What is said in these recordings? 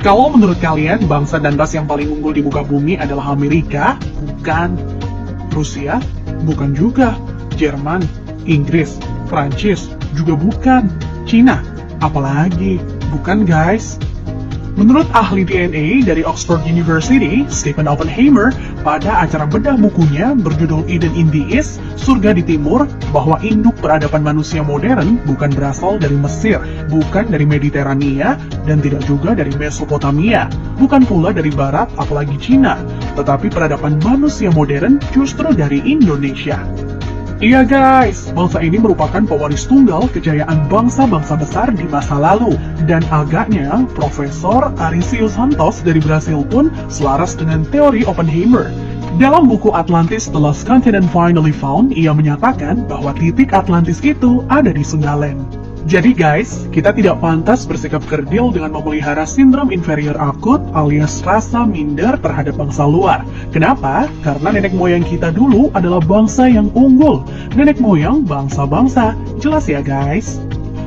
Kalau menurut kalian, bangsa dan ras yang paling unggul di muka bumi adalah Amerika? Bukan. Rusia? Bukan juga. Jerman? Inggris? Prancis? Juga bukan. Cina? Apalagi? Bukan guys. Menurut ahli DNA dari Oxford University, Stephen Oppenheimer, pada acara bedah bukunya berjudul Eden in the East, Surga di Timur, bahwa induk peradaban manusia modern bukan berasal dari Mesir, bukan dari Mediterania, dan tidak juga dari Mesopotamia, bukan pula dari Barat apalagi Cina, tetapi peradaban manusia modern justru dari Indonesia. Iya guys, bangsa ini merupakan pewaris tunggal kejayaan bangsa-bangsa besar di masa lalu. Dan agaknya, Profesor Arisius Santos dari Brasil pun selaras dengan teori Oppenheimer. Dalam buku Atlantis The Lost Continent Finally Found, ia menyatakan bahwa titik Atlantis itu ada di Sundaland. Jadi guys, kita tidak pantas bersikap kerdil dengan memelihara sindrom inferior akut alias rasa minder terhadap bangsa luar. Kenapa? Karena nenek moyang kita dulu adalah bangsa yang unggul. Nenek moyang bangsa-bangsa. Jelas ya guys?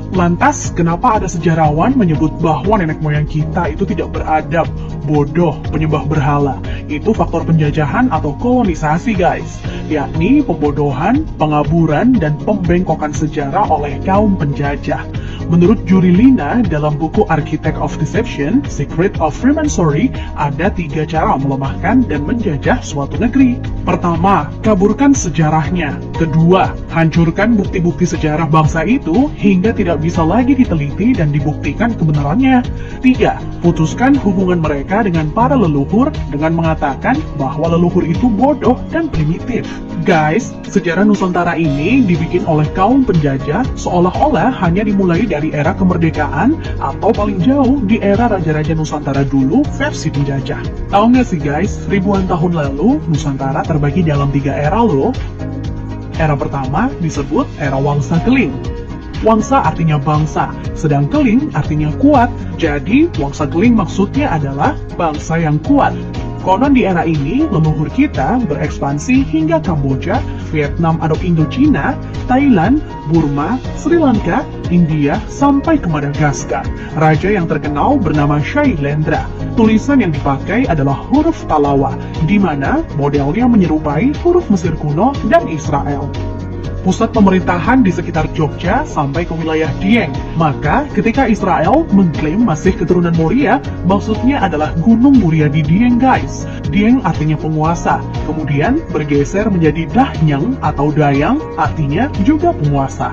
Lantas, kenapa ada sejarawan menyebut bahwa nenek moyang kita itu tidak beradab, bodoh, penyembah berhala? Itu faktor penjajahan atau kolonisasi guys, yakni pembodohan, pengaburan, dan pembengkokan sejarah oleh kaum penjajah. Menurut Juri Lina dalam buku Architect of Deception, Secret of Freemasonry, ada 3 cara melemahkan dan menjajah suatu negeri. Pertama, kaburkan sejarahnya. Kedua, hancurkan bukti-bukti sejarah bangsa itu hingga tidak bisa lagi diteliti dan dibuktikan kebenarannya. 3. Putuskan hubungan mereka dengan para leluhur dengan mengatakan bahwa leluhur itu bodoh dan primitif. Guys, sejarah Nusantara ini dibikin oleh kaum penjajah seolah-olah hanya dimulai dari era kemerdekaan atau paling jauh di era Raja-Raja Nusantara dulu versi penjajah. Tahu nggak sih guys, ribuan tahun lalu Nusantara terbagi dalam 3 era loh. Era pertama disebut era Wangsa Keling. Wangsa artinya bangsa, sedang Keling artinya kuat. Jadi, Wangsa Keling maksudnya adalah bangsa yang kuat. Konon di era ini, leluhur kita berekspansi hingga Kamboja, Vietnam atau Indochina, Thailand, Burma, Sri Lanka, India, sampai ke Madagaskar. Raja yang terkenal bernama Shailendra. Tulisan yang dipakai adalah huruf Talawa, di mana modelnya menyerupai huruf Mesir kuno dan Israel. Pusat pemerintahan di sekitar Jogja sampai ke wilayah Dieng. Maka ketika Israel mengklaim masih keturunan Moria, maksudnya adalah Gunung Muria di Dieng guys. Dieng artinya penguasa, kemudian bergeser menjadi Dahyang atau Dayang, artinya juga penguasa.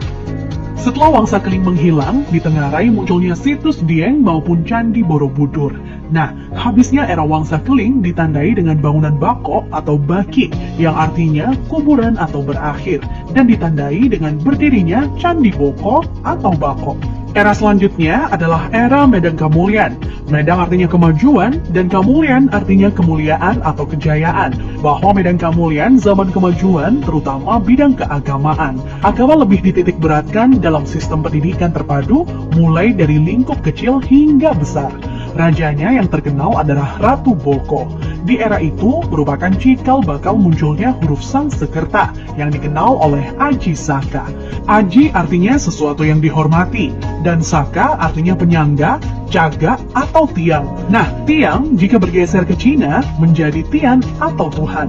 Setelah Wangsa Keling menghilang, ditengarai munculnya situs Dieng maupun Candi Borobudur. Nah, habisnya era Wangsa Keling ditandai dengan bangunan Bako atau Baki, yang artinya kuburan atau berakhir, dan ditandai dengan berdirinya Candi Boko atau Bako. Era selanjutnya adalah era Medang Kamulyan. Medang artinya kemajuan, dan Kamulyan artinya kemuliaan atau kejayaan. Bahwa Medang Kamulyan zaman kemajuan, terutama bidang keagamaan. Agama lebih dititik beratkan dalam sistem pendidikan terpadu, mulai dari lingkup kecil hingga besar. Rajanya yang terkenal adalah Ratu Boko. Di era itu merupakan cikal bakal munculnya huruf Sanskerta yang dikenal oleh Aji Saka. Aji artinya sesuatu yang dihormati, dan Saka artinya penyangga, jaga, atau tiang. Nah, tiang jika bergeser ke Cina menjadi Tian atau Tuhan.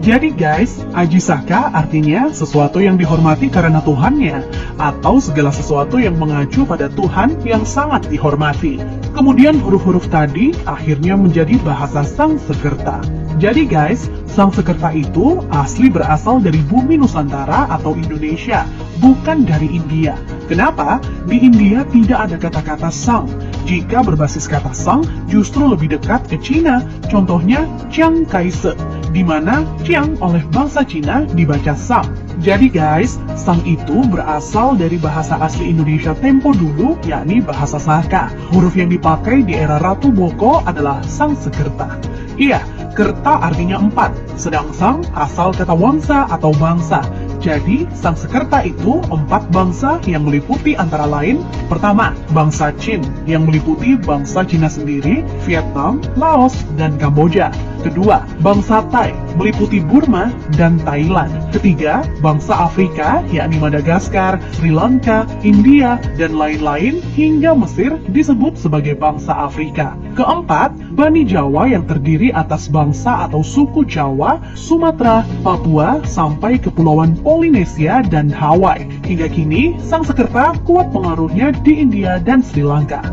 Jadi guys, Aji Saka artinya sesuatu yang dihormati karena Tuhannya, atau segala sesuatu yang mengacu pada Tuhan yang sangat dihormati. Kemudian huruf-huruf tadi akhirnya menjadi bahasa Sanskerta. Jadi guys, Sanskerta itu asli berasal dari bumi Nusantara atau Indonesia, bukan dari India. Kenapa? Di India tidak ada kata-kata sang. Jika berbasis kata sang, justru lebih dekat ke Cina. Contohnya Chiang Kai-shek, di mana Chiang oleh bangsa Cina dibaca sang. Jadi guys, sang itu berasal dari bahasa asli Indonesia tempo dulu, yakni bahasa Saka. Huruf yang dipakai di era Ratu Boko adalah Sanskerta. Iya, kerta artinya 4, sedang sang asal kata wangsa atau bangsa. Jadi, Sanskerta itu 4 bangsa yang meliputi antara lain, pertama, bangsa Qin yang meliputi bangsa Cina sendiri, Vietnam, Laos, dan Kamboja. Kedua, bangsa Thai, meliputi Burma dan Thailand. Ketiga, bangsa Afrika, yakni Madagaskar, Sri Lanka, India, dan lain-lain, hingga Mesir disebut sebagai bangsa Afrika. Keempat, Bani Jawa yang terdiri atas bangsa atau suku Jawa, Sumatera, Papua, sampai Kepulauan Polinesia dan Hawaii. Hingga kini, Sangsekerta kuat pengaruhnya di India dan Sri Lanka.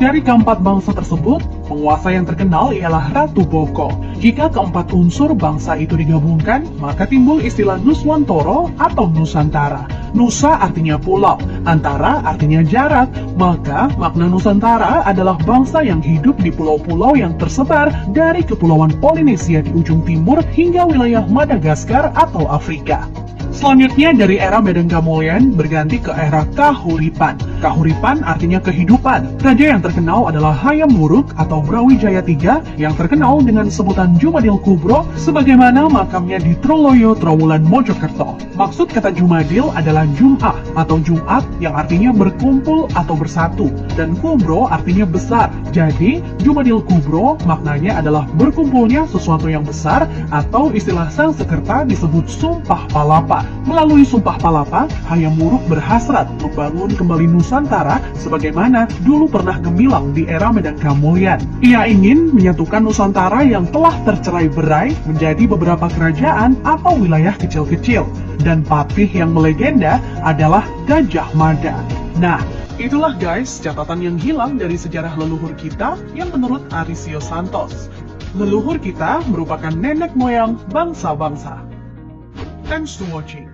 Dari keempat bangsa tersebut, penguasa yang terkenal ialah Ratu Boko. Jika keempat unsur bangsa itu digabungkan, maka timbul istilah Nuswantara atau Nusantara. Nusa artinya pulau, antara artinya jarak, maka makna Nusantara adalah bangsa yang hidup di pulau-pulau yang tersebar dari Kepulauan Polinesia di ujung timur hingga wilayah Madagaskar atau Afrika. Selanjutnya dari era Medan Kamulyan berganti ke era Kahuripan. Kahuripan artinya kehidupan. Raja yang terkenal adalah Hayam Wuruk atau Brawijaya III yang terkenal dengan sebutan Jumadil Kubro sebagaimana makamnya di Troloyo Trowulan Mojokerto. Maksud kata Jumadil adalah Jum'ah atau Jumat yang artinya berkumpul atau bersatu dan Kubro artinya besar. Jadi Jumadil Kubro maknanya adalah berkumpulnya sesuatu yang besar atau istilah Sangsekerta disebut Sumpah Palapa. Melalui Sumpah Palapa, Hayam Wuruk berhasrat membangun kembali Nusantara sebagaimana dulu pernah gemilang di era Medan Kamulyan. Ia ingin menyatukan Nusantara yang telah tercerai-berai menjadi beberapa kerajaan atau wilayah kecil-kecil. Dan patih yang melegenda adalah Gajah Mada. Nah, itulah guys catatan yang hilang dari sejarah leluhur kita yang menurut Arisio Santos. Leluhur kita merupakan nenek moyang bangsa-bangsa. Thanks to watching.